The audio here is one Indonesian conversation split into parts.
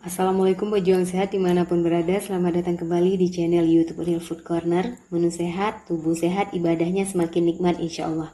Assalamualaikum pejuang sehat dimanapun berada, selamat datang kembali di channel YouTube Real Food Corner. Menu sehat, tubuh sehat, ibadahnya semakin nikmat insya Allah.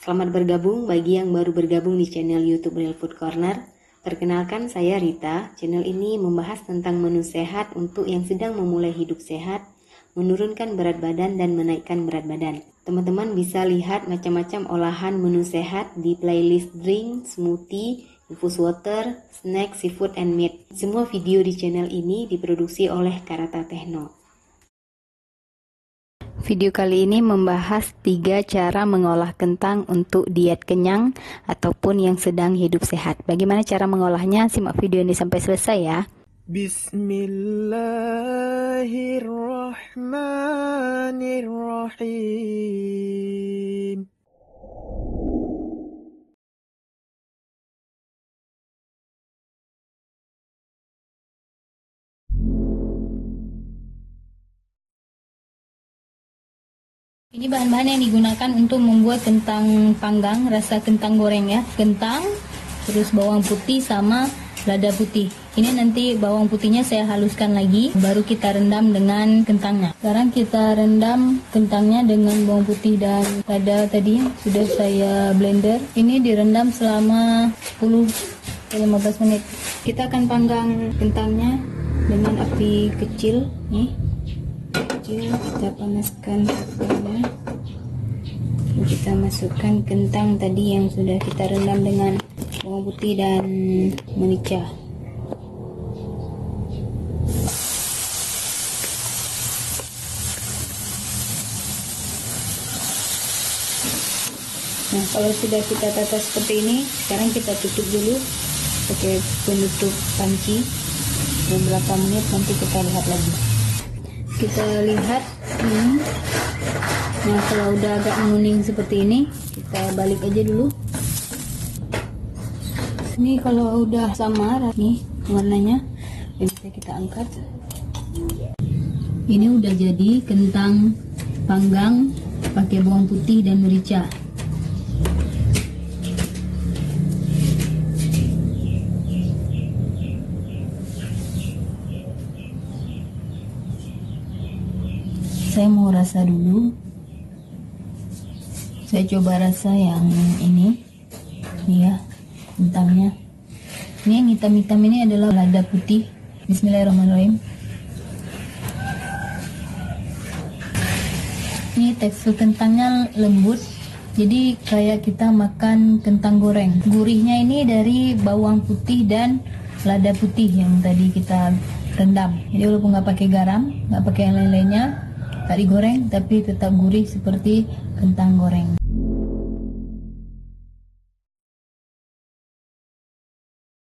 Selamat bergabung bagi yang baru bergabung di channel YouTube Real Food Corner. Perkenalkan, saya Rita. Channel ini membahas tentang menu sehat untuk yang sedang memulai hidup sehat, menurunkan berat badan dan menaikkan berat badan. Teman-teman bisa lihat macam-macam olahan menu sehat di playlist drink, smoothie, infus water, snack, seafood, and meat. Semua video di channel ini diproduksi oleh Karata Techno. Video kali ini membahas 3 cara mengolah kentang untuk diet kenyang ataupun yang sedang hidup sehat. Bagaimana cara mengolahnya? Simak video ini sampai selesai ya. Bismillahirrahmanirrahim. Ini bahan-bahan yang digunakan untuk membuat kentang panggang, rasa kentang goreng ya. Kentang, terus bawang putih sama lada putih. Ini nanti bawang putihnya saya haluskan lagi, baru kita rendam dengan kentangnya. Sekarang kita rendam kentangnya dengan bawang putih dan lada tadi sudah saya blender. Ini direndam selama 10-15 menit. Kita akan panggang kentangnya dengan api kecil nih. Kita panaskan apinya, kita masukkan kentang tadi yang sudah kita rendam dengan bawang putih dan merica. Nah, kalau sudah kita tata seperti ini, sekarang kita tutup dulu pakai penutup panci. Beberapa menit nanti kita lihat lagi. Kita lihat ini. Nah, kalau udah agak menguning seperti ini, kita balik aja dulu. Ini kalau udah samar nih warnanya, bisa kita angkat. Ini udah jadi kentang panggang pakai bawang putih dan merica. Saya mau rasa dulu. Saya coba rasa yang ini ya, kentangnya. Ini yang hitam-hitam ini adalah lada putih. Bismillahirrahmanirrahim. Ini tekstur kentangnya lembut, jadi kayak kita makan kentang goreng. Gurihnya ini dari bawang putih dan lada putih yang tadi kita rendam. Jadi walaupun nggak pakai garam, nggak pakai yang lain-lainnya, tak digoreng, tapi tetap gurih seperti kentang goreng.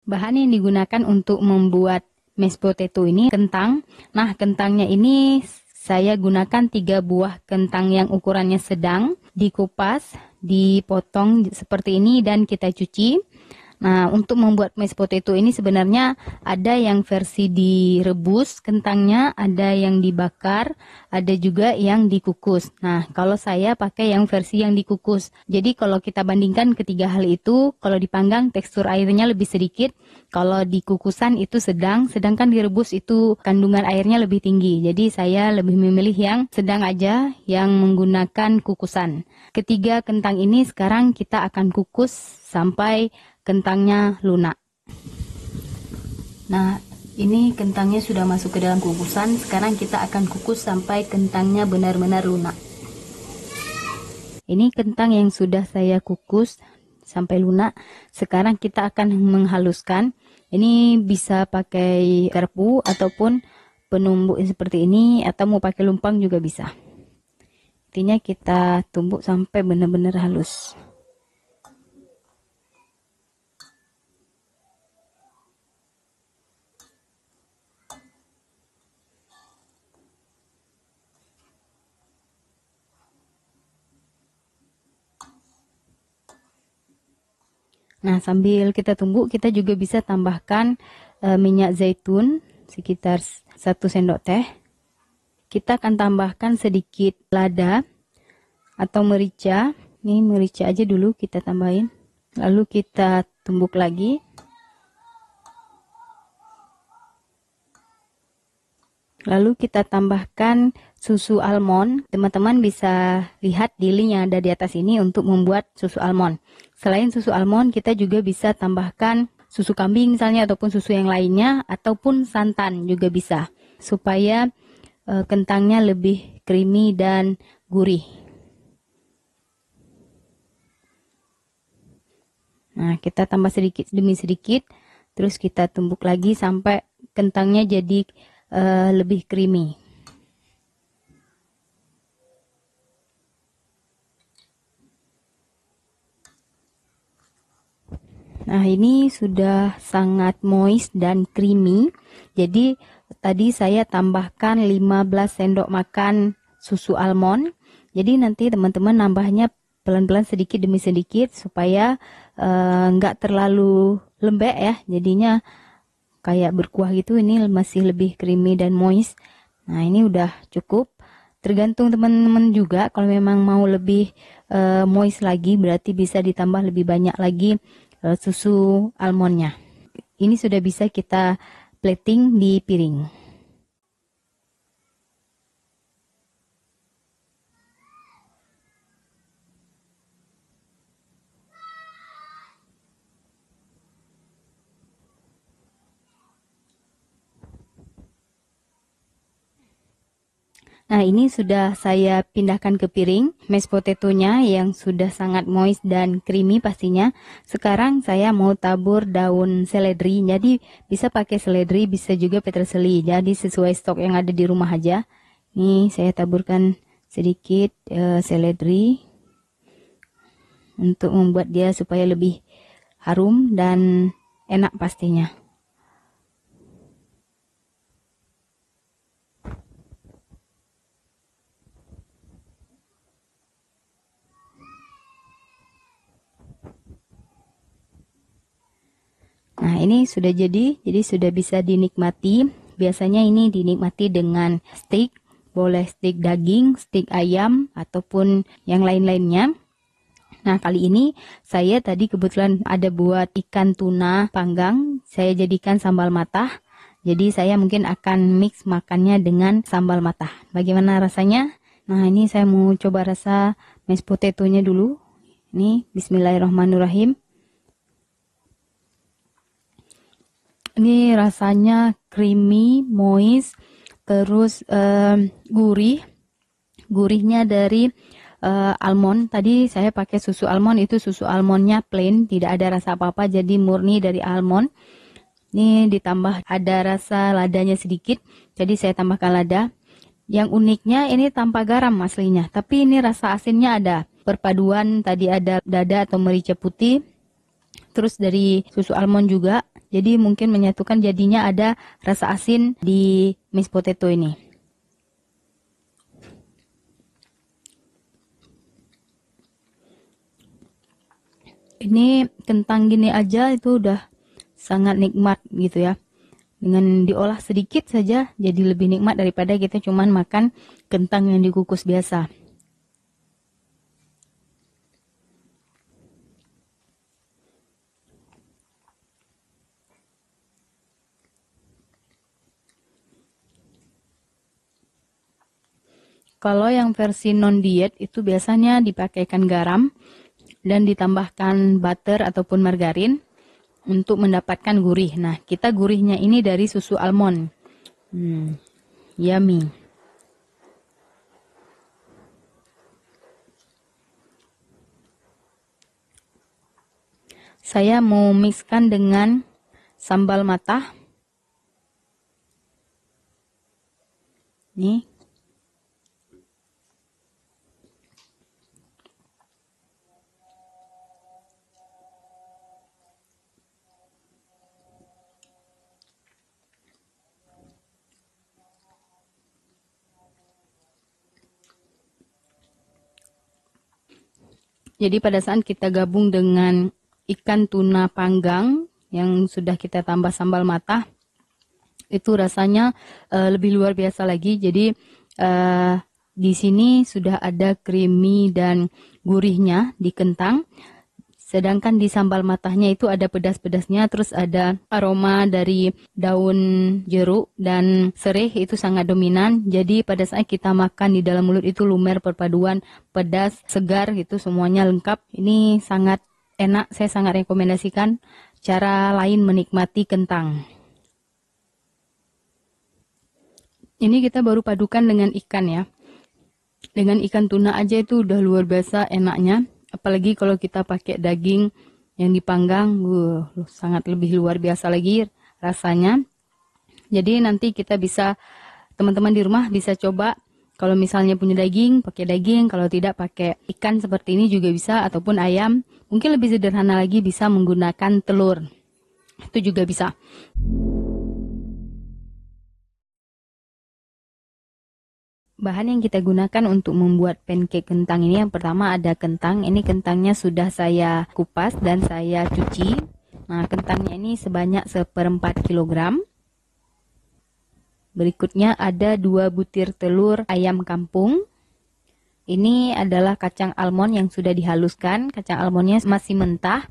Bahan yang digunakan untuk membuat mashed potato ini kentang. Nah, kentangnya ini saya gunakan 3 buah kentang yang ukurannya sedang, dikupas, dipotong seperti ini dan kita cuci. Nah, untuk membuat mashed potato ini sebenarnya ada yang versi direbus kentangnya, ada yang dibakar, ada juga yang dikukus. Nah, kalau saya pakai yang versi yang dikukus. Jadi kalau kita bandingkan ketiga hal itu, kalau dipanggang tekstur airnya lebih sedikit, kalau dikukusan itu sedang, sedangkan direbus itu kandungan airnya lebih tinggi. Jadi saya lebih memilih yang sedang aja, yang menggunakan kukusan. Ketiga kentang ini sekarang kita akan kukus sampai kentangnya lunak. Nah, ini kentangnya sudah masuk ke dalam kukusan. Sekarang kita akan kukus sampai kentangnya benar-benar lunak. Ini kentang yang sudah saya kukus sampai lunak. Sekarang kita akan menghaluskan. Ini bisa pakai garpu ataupun penumbuk seperti ini, atau mau pakai lumpang juga bisa. Intinya kita tumbuk sampai benar-benar halus. Nah, sambil kita tumbuk, kita juga bisa tambahkan minyak zaitun sekitar 1 sendok teh. Kita akan tambahkan sedikit lada atau merica. Ini merica aja dulu kita tambahin. Lalu kita tumbuk lagi. Lalu kita tambahkan susu almond. Teman-teman bisa lihat di link yang ada di atas ini untuk membuat susu almond. Selain susu almond, kita juga bisa tambahkan susu kambing misalnya, ataupun susu yang lainnya, ataupun santan juga bisa, supaya kentangnya lebih creamy dan gurih. Nah, kita tambah sedikit demi sedikit, terus kita tumbuk lagi sampai kentangnya jadi lebih creamy. Nah, ini sudah sangat moist dan creamy. Jadi tadi saya tambahkan 15 sendok makan susu almond. Jadi nanti teman-teman nambahnya pelan-pelan sedikit demi sedikit supaya nggak terlalu lembek ya. Jadinya kayak berkuah gitu, ini masih lebih creamy dan moist. Nah, ini udah cukup. Tergantung teman-teman juga, kalau memang mau lebih moist lagi berarti bisa ditambah lebih banyak lagi susu almondnya. Ini sudah bisa kita plating di piring. Nah, ini sudah saya pindahkan ke piring, mashed potato-nya yang sudah sangat moist dan creamy pastinya. Sekarang saya mau tabur daun seledri, jadi bisa pakai seledri, bisa juga peterseli. Jadi sesuai stok yang ada di rumah aja. Nih, saya taburkan sedikit seledri untuk membuat dia supaya lebih harum dan enak pastinya. Nah, ini sudah jadi sudah bisa dinikmati. Biasanya ini dinikmati dengan steak, boleh steak daging, steak ayam, ataupun yang lain-lainnya. Nah, kali ini saya tadi kebetulan ada buat ikan tuna panggang, saya jadikan sambal matah. Jadi saya mungkin akan mix makannya dengan sambal matah. Bagaimana rasanya? Nah, ini saya mau coba rasa mashed potato-nya dulu. Ini bismillahirrahmanirrahim. Ini rasanya creamy, moist, terus gurih. Gurihnya dari almond. Tadi saya pakai susu almond, itu susu almondnya plain, tidak ada rasa apa-apa, jadi murni dari almond. Ini ditambah ada rasa ladanya sedikit, jadi saya tambahkan lada. Yang uniknya ini tanpa garam aslinya, tapi ini rasa asinnya ada. Perpaduan tadi ada dada atau merica putih, terus dari susu almond juga. Jadi mungkin menyatukan jadinya ada rasa asin di mashed potato ini. Ini kentang gini aja itu udah sangat nikmat gitu ya. Dengan diolah sedikit saja jadi lebih nikmat daripada kita cuman makan kentang yang dikukus biasa. Kalau yang versi non-diet itu biasanya dipakaikan garam dan ditambahkan butter ataupun margarin untuk mendapatkan gurih. Nah, kita gurihnya ini dari susu almond. Yummy. Saya mau mixkan dengan sambal matah. Nih. Jadi pada saat kita gabung dengan ikan tuna panggang yang sudah kita tambah sambal matah, itu rasanya lebih luar biasa lagi. Jadi di sini sudah ada creamy dan gurihnya di kentang. Sedangkan di sambal matahnya itu ada pedas-pedasnya, terus ada aroma dari daun jeruk dan sereh itu sangat dominan. Jadi pada saat kita makan di dalam mulut itu lumer perpaduan pedas, segar gitu, semuanya lengkap. Ini sangat enak, saya sangat rekomendasikan cara lain menikmati kentang. Ini kita baru padukan dengan ikan ya. Dengan ikan tuna aja itu udah luar biasa enaknya. Apalagi kalau kita pakai daging yang dipanggang, sangat lebih luar biasa lagi rasanya. Jadi nanti kita bisa, teman-teman di rumah bisa coba. Kalau misalnya punya daging, pakai daging. Kalau tidak, pakai ikan seperti ini juga bisa, ataupun ayam. Mungkin lebih sederhana lagi bisa menggunakan telur. Itu juga bisa. Bahan yang kita gunakan untuk membuat pancake kentang ini, yang pertama ada kentang. Ini kentangnya sudah saya kupas dan saya cuci. Nah, kentangnya ini sebanyak 1/4 kilogram. Berikutnya ada 2 butir telur ayam kampung. Ini adalah kacang almond yang sudah dihaluskan. Kacang almondnya masih mentah,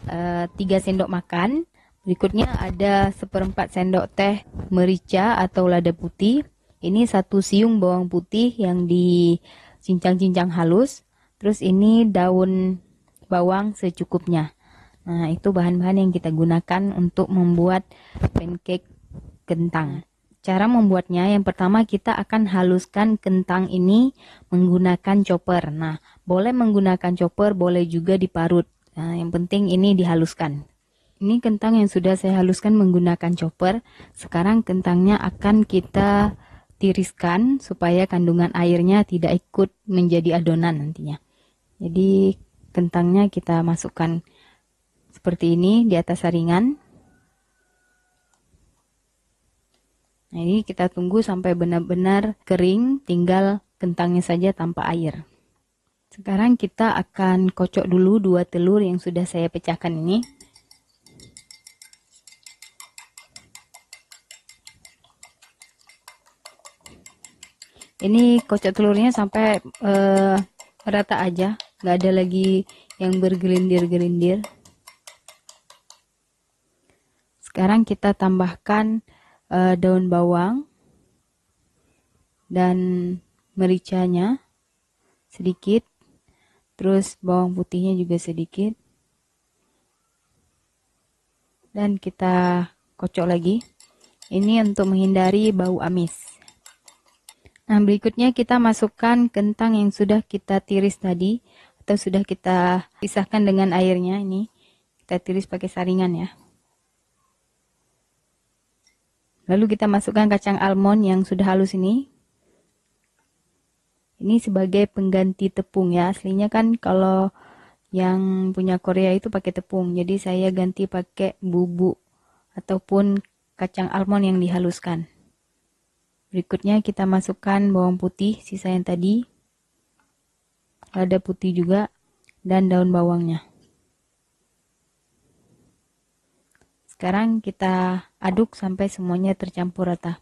3 sendok makan. Berikutnya ada 1/4 sendok teh merica atau lada putih. Ini 1 siung bawang putih yang dicincang-cincang halus. Terus ini daun bawang secukupnya. Nah, itu bahan-bahan yang kita gunakan untuk membuat pancake kentang. Cara membuatnya, yang pertama kita akan haluskan kentang ini menggunakan chopper. Nah, boleh menggunakan chopper, boleh juga diparut. Nah, yang penting ini dihaluskan. Ini kentang yang sudah saya haluskan menggunakan chopper. Sekarang kentangnya akan kita tiriskan supaya kandungan airnya tidak ikut menjadi adonan nantinya. Jadi kentangnya kita masukkan seperti ini di atas saringan. Nah, ini kita tunggu sampai benar-benar kering, tinggal kentangnya saja tanpa air. Sekarang kita akan kocok dulu 2 telur yang sudah saya pecahkan ini. Ini kocok telurnya sampai rata aja, nggak ada lagi yang bergelindir-gelindir. Sekarang kita tambahkan daun bawang dan mericanya sedikit, terus bawang putihnya juga sedikit, dan kita kocok lagi. Ini untuk menghindari bau amis. Nah, berikutnya kita masukkan kentang yang sudah kita tiris tadi, atau sudah kita pisahkan dengan airnya. Ini kita tiris pakai saringan ya. Lalu kita masukkan kacang almond yang sudah halus ini. Ini sebagai pengganti tepung ya. Aslinya kan kalau yang punya Korea itu pakai tepung. Jadi saya ganti pakai bubuk ataupun kacang almond yang dihaluskan. Berikutnya kita masukkan bawang putih sisa yang tadi, lada putih juga, dan daun bawangnya. Sekarang kita aduk sampai semuanya tercampur rata.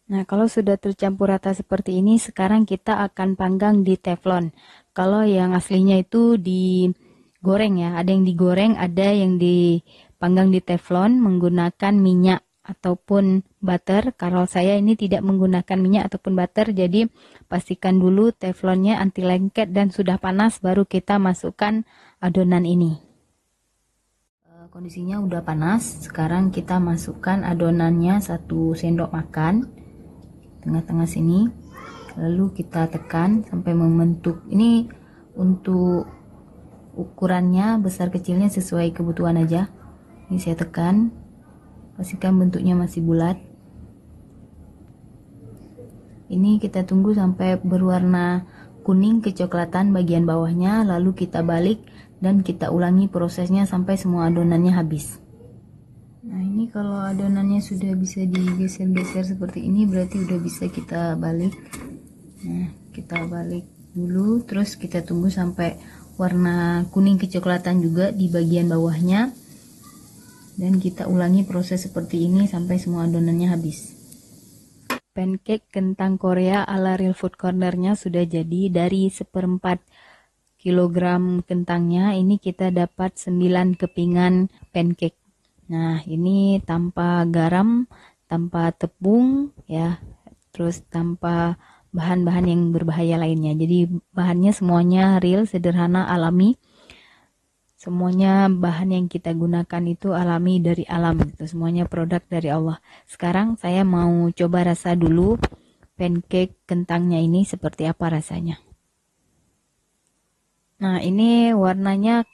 Nah, kalau sudah tercampur rata seperti ini, sekarang kita akan panggang di teflon. Kalau yang aslinya itu digoreng ya, ada yang digoreng, ada yang dipanggang di teflon menggunakan minyak ataupun butter. Kalau saya ini tidak menggunakan minyak ataupun butter, jadi pastikan dulu teflonnya anti lengket dan sudah panas, baru kita masukkan adonan ini. Kondisinya udah panas, sekarang kita masukkan adonannya 1 sendok makan. Tengah-tengah sini, lalu kita tekan sampai membentuk. Ini untuk ukurannya besar kecilnya sesuai kebutuhan aja. Ini saya tekan, pastikan bentuknya masih bulat. Ini kita tunggu sampai berwarna kuning kecoklatan bagian bawahnya, lalu kita balik dan kita ulangi prosesnya sampai semua adonannya habis. Nah, ini kalau adonannya sudah bisa digeser-geser seperti ini, berarti udah bisa kita balik. Nah, kita balik dulu, terus kita tunggu sampai warna kuning kecoklatan juga di bagian bawahnya. Dan kita ulangi proses seperti ini sampai semua adonannya habis. Pancake kentang Korea ala Real Food Cornernya sudah jadi. Dari 1/4 kilogram kentangnya ini kita dapat 9 kepingan pancake. Nah, ini tanpa garam, tanpa tepung ya, terus tanpa bahan-bahan yang berbahaya lainnya. Jadi bahannya semuanya real, sederhana, alami. Semuanya bahan yang kita gunakan itu alami dari alam gitu. Semuanya produk dari Allah. Sekarang saya mau coba rasa dulu pancake kentangnya ini seperti apa rasanya. Nah, ini warnanya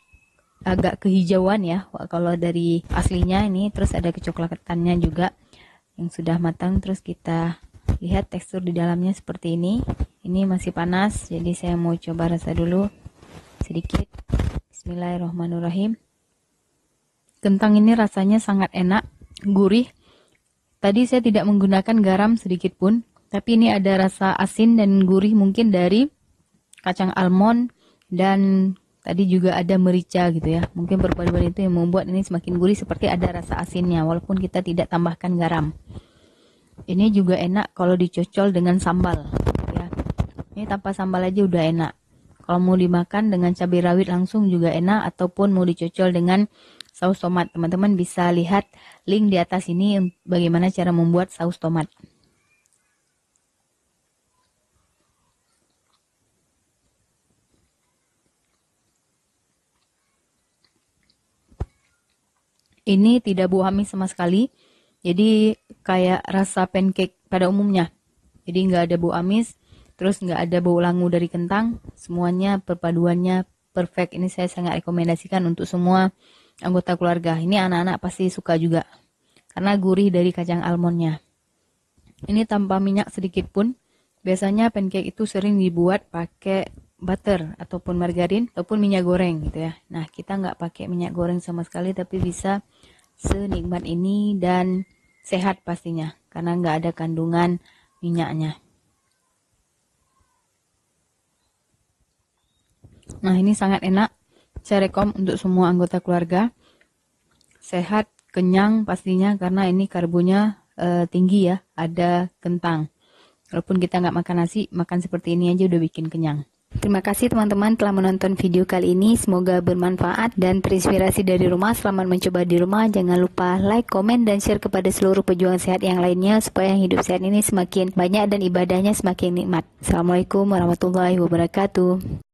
agak kehijauan ya kalau dari aslinya ini, terus ada kecoklatannya juga yang sudah matang. Terus kita lihat tekstur di dalamnya seperti ini. Ini masih panas, jadi saya mau coba rasa dulu sedikit. Bismillahirrahmanirrahim. Kentang ini rasanya sangat enak, gurih. Tadi saya tidak menggunakan garam sedikit pun, tapi ini ada rasa asin dan gurih mungkin dari kacang almond, dan tadi juga ada merica gitu ya. Mungkin perpaduan itu yang membuat ini semakin gurih, seperti ada rasa asinnya walaupun kita tidak tambahkan garam. Ini juga enak kalau dicocol dengan sambal ya. Ini tanpa sambal aja udah enak. Kalau mau dimakan dengan cabai rawit langsung juga enak, ataupun mau dicocol dengan saus tomat. Teman-teman bisa lihat link di atas ini bagaimana cara membuat saus tomat. Ini tidak bau amis sama sekali. Jadi kayak rasa pancake pada umumnya. Jadi nggak ada bau amis, terus nggak ada bau langu dari kentang. Semuanya perpaduannya perfect. Ini saya sangat rekomendasikan untuk semua anggota keluarga. Ini anak-anak pasti suka juga, karena gurih dari kacang almondnya. Ini tanpa minyak sedikit pun. Biasanya pancake itu sering dibuat pakai butter ataupun margarin ataupun minyak goreng gitu ya. Nah, kita nggak pakai minyak goreng sama sekali, tapi bisa senikmat ini dan sehat pastinya karena nggak ada kandungan minyaknya. Nah, ini sangat enak. Saya rekom untuk semua anggota keluarga. Sehat, kenyang pastinya karena ini karbonya tinggi ya. Ada kentang. Walaupun kita nggak makan nasi, makan seperti ini aja udah bikin kenyang. Terima kasih teman-teman telah menonton video kali ini. Semoga bermanfaat dan terinspirasi dari rumah. Selamat mencoba di rumah. Jangan lupa like, komen, dan share kepada seluruh pejuang sehat yang lainnya supaya hidup sehat ini semakin banyak dan ibadahnya semakin nikmat. Assalamualaikum warahmatullahi wabarakatuh.